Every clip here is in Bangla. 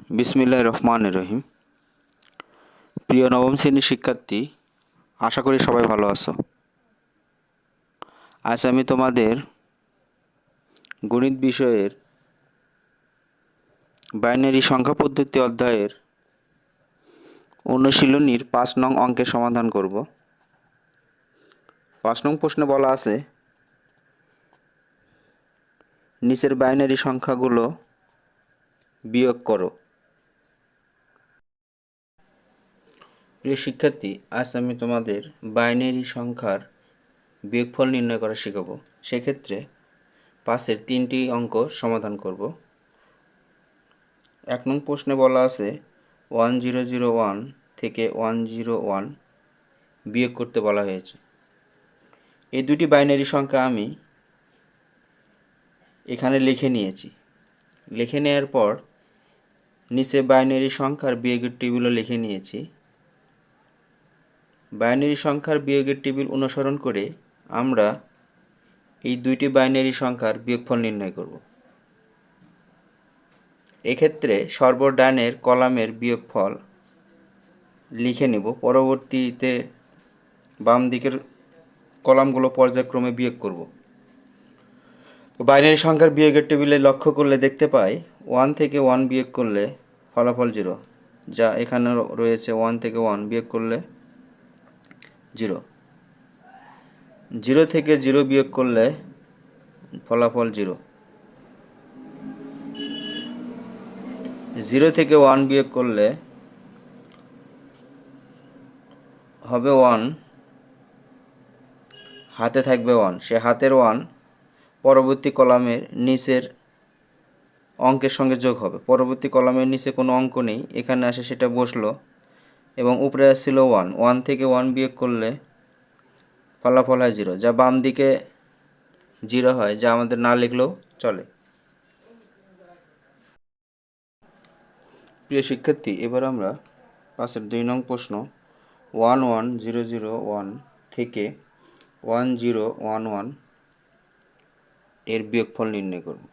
বিসমিল্লাহির রহমানির রহিম। প্রিয় নবম শ্রেণীর শিক্ষার্থী, আশা করি সবাই ভালো আছো। আজ আমি তোমাদের গণিত বিষয়ের বাইনারি সংখ্যা পদ্ধতি অধ্যায়ের অনুশীলনীর 5 নং অঙ্কের সমাধান করব। 5 নং প্রশ্নে বলা আছে, নিচের বাইনারি সংখ্যাগুলো বিয়োগ করো। প্রিয় শিক্ষার্থী, আজ আমি তোমাদের বাইনারি সংখ্যার বিয়োগফল নির্ণয় করা শেখাবো। সেক্ষেত্রে 5-এর 3টি অঙ্ক সমাধান করব। 1 নং প্রশ্নে বলা আছে 1001 থেকে 101 বিয়োগ করতে বলা হয়েছে। এই দুটি বাইনারি সংখ্যা আমি এখানে লিখে নিয়েছি। লিখে নেওয়ার পর নিচে বাইনারি সংখ্যার বিয়োগের টেবিলও লিখে নিয়েছি। বাইনারি সংখ্যার বিয়োগের টেবিল অনুসরণ করে আমরা এই দুইটি বাইনারি সংখ্যার বিয়োগফল নির্ণয় করব। এক্ষেত্রে সর্বডানের কলামের বিয়োগফল লিখে নেব, পরবর্তীতে বাম দিকের কলামগুলো পর্যায়ক্রমে বিয়োগ করব। বাইনারি সংখ্যার বিয়োগের টেবিলে লক্ষ্য করলে দেখতে পাই 1 থেকে 1 বিয়োগ করলে ফলাফল 0, যা এখানে রয়েছে 1 থেকে 1 বিয়োগ করলে 0। 0 থেকে 0 বিয়োগ করলে ফলাফল 0। 0 থেকে 1 বিয়োগ করলে হবে 1, হাতে থাকবে 1। সে হাতের 1 পরবর্তী কলামের নিচের অঙ্কের সঙ্গে যোগ হবে। পরবর্তী কলামের নিচে কোনো অঙ্ক নেই, এখানে আসে সেটা বসলো এবং উপরে আসছিল 1। 1 থেকে 1 বিয়োগ করলে ফলাফল হয় 0, যা বাম দিকে 0 হয়, যা আমাদের না লিখলেও চলে। প্রিয় শিক্ষার্থী, এবার আমরা 5-এর 2 নং প্রশ্ন 11001 থেকে 1011 এর বিয়োগফল নির্ণয় করব।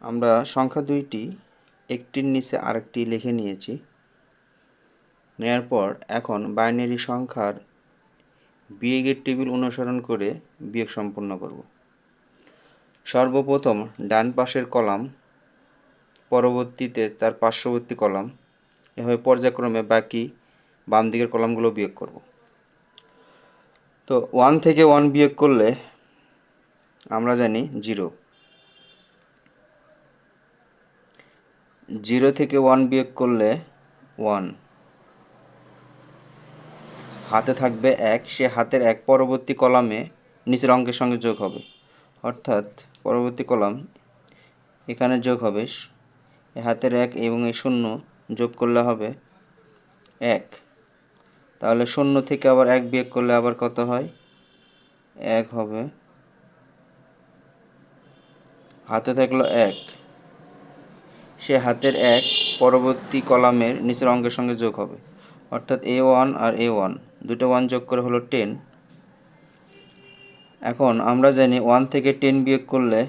আমরা সংখ্যা দুইটি একটির নিচে আরেকটি লিখে নিয়েছি। নেয়ার পর এখন বাইনারি সংখ্যার বিয়োগের টেবিল অনুসরণ করে বিয়োগ সম্পন্ন করব। সর্বপ্রথম ডান পাশের কলাম, পরবর্তীতে তার পার্শ্ববর্তী কলাম, এভাবে পর্যায়ক্রমে বাকি বাম দিকের কলামগুলো বিয়োগ করব। তো 1 থেকে 1 বিয়োগ করলে আমরা জানি 0। 0 থেকে 1 বিয়োগ করলে 1, হাতে থাকবে 1। সে হাতের 1 পরবর্তী কলামে নিচের অঙ্কের সঙ্গে যোগ হবে, অর্থাৎ পরবর্তী কলাম এখানে যোগ হবে। হাতের 1 এবং এই 0 যোগ করলে হবে 1। তাহলে 0 থেকে আবার 1 বিয়োগ করলে আবার কত হয়? 1 হবে। হাতে থাকলো 1, সে হাতের 1 পরবর্তী কলামের নিচের অঙ্কের সঙ্গে যোগ হবে, অর্থাৎ A1 আর A1 দুটো 1 যোগ করে হলো 10। এখন আমরা জানি 1 থেকে 10 বিয়োগ করলে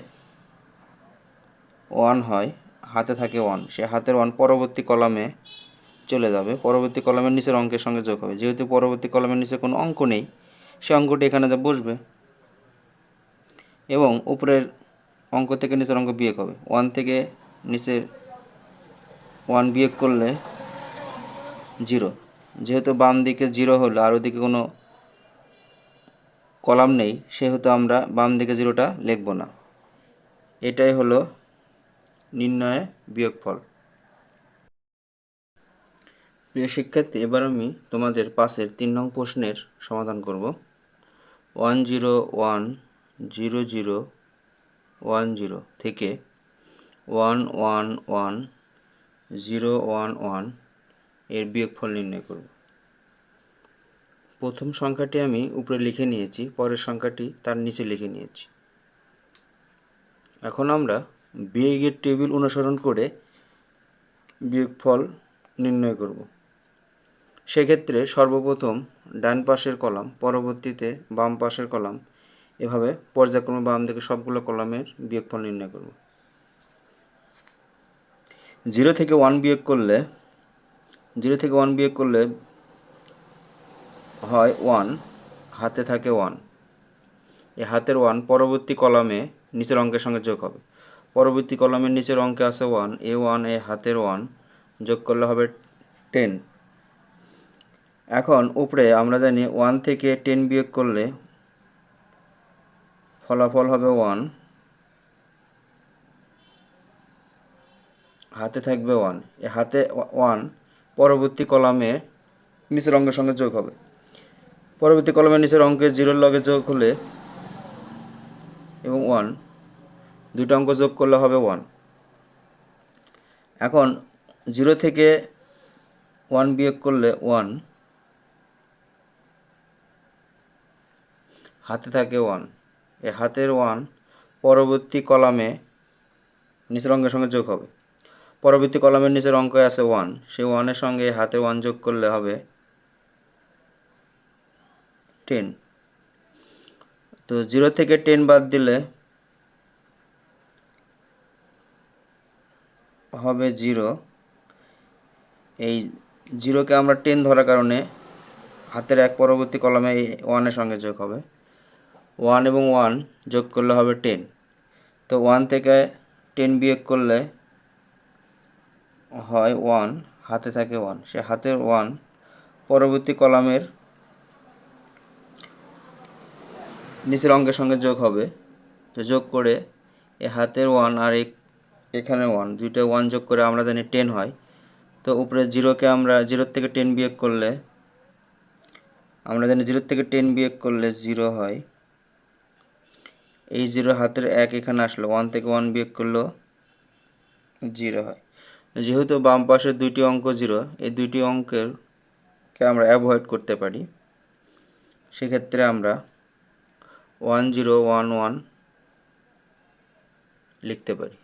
1 হয়, হাতে থাকে 1। সে হাতের 1 পরবর্তী কলামে চলে যাবে, পরবর্তী কলামের নিচের অঙ্কের সঙ্গে যোগ হবে। যেহেতু পরবর্তী কলামের নিচে কোনো অঙ্ক নেই, সে অঙ্কটি এখানে বসবে এবং উপরের অঙ্ক থেকে নিচের অঙ্ক বিয়োগ হবে। 1 থেকে নিচের 1 বিয়োগ করলে 0। যেহেতু বাম দিকে 0 হলো আর ওদিকে কোনো কলাম নেই, সেহেতু আমরা বাম দিকে 0টা লিখব না। এটাই হলো নির্ণয় বিয়োগফল। প্রিয় শিক্ষার্থী, এবার আমি তোমাদের 5-এর 3 নং প্রশ্নের সমাধান করব। 1010010 থেকে 111011 এর বিয়োগফল নির্ণয় করব। প্রথম সংখ্যাটি আমি উপরে লিখে নিয়েছি, পরের সংখ্যাটি তার নিচে লিখে নিয়েছি। এখন আমরা বিয়োগের টেবিল অনুসরণ করে বিয়োগফল নির্ণয় করব। সেক্ষেত্রে সর্বপ্রথম ডান পাশের কলাম, পরবর্তীতে বাম পাশের কলাম, এভাবে পর্যায়ক্রমে বাম দিকে সবগুলো কলামের বিয়োগফল নির্ণয় করব। জিরো থেকে ওয়ান বিয়োগ করলে হয় ওয়ান, হাতে থাকে ওয়ান। এই হাতের ওয়ান পরবর্তী কলামে নিচের অঙ্কের সঙ্গে যোগ হবে। পরবর্তী কলামের নিচের অঙ্কে আছে ওয়ান, এ ওয়ান এ হাতের ওয়ান যোগ করলে হবে 10। এখন উপরে আমরা জানি ওয়ান থেকে 10 বিয়োগ করলে ফলাফল হবে ওয়ান, হাতে থাকবে ওয়ান। এ হাতে ওয়ান পরবর্তী কলামে নিচের অঙ্কের সঙ্গে যোগ হবে। পরবর্তী কলামের নিচের অঙ্কে জিরোর লগে যোগ হলে এবং ওয়ান, দুইটা অঙ্ক যোগ করলে হবে ওয়ান। এখন জিরো থেকে ওয়ান বিয়োগ করলে ওয়ান, হাতে থাকে ওয়ান। এই হাতের ওয়ান পরবর্তী কলামে নিচের অঙ্কের সঙ্গে যোগ হবে। পরবর্তী কলামের নিচের অঙ্কে আছে ওয়ান, সেই ওয়ানের সঙ্গে হাতে ওয়ান যোগ করলে হবে 10। তো জিরো থেকে 10 বাদ দিলে হবে জিরো। এই জিরোকে আমরা 10 ধরার কারণে হাতের এক পরবর্তী কলামে এই ওয়ানের সঙ্গে যোগ হবে। ওয়ান এবং ওয়ান যোগ করলে হবে 10। তো ওয়ান থেকে 10 বিয়োগ করলে হয় ওয়ান, হাতে থাকে ওয়ান। সে হাতের ওয়ান পরবর্তী কলামের নিচের অঙ্কের সঙ্গে যোগ হবে। তো যোগ করে এ হাতের ওয়ান আর এখানে ওয়ান, দুইটা ওয়ান যোগ করে আমরা জানি 10 হয়। তো উপরে জিরোকে আমরা জিরোর থেকে 10 বিয়োগ করলে আমরা জানি জিরোর থেকে 10 বিয়োগ করলে জিরো হয়। এই জিরো হাতের এক এখানে আসলো, ওয়ান থেকে ওয়ান বিয়োগ করলেও জিরো হয়। যেহেতু বাম পাশের দুইটি অঙ্ক জিরো, এই দুইটি অঙ্কেরকে আমরা অ্যাভয়েড করতে পারি। সেক্ষেত্রে আমরা 1011 লিখতে পারি।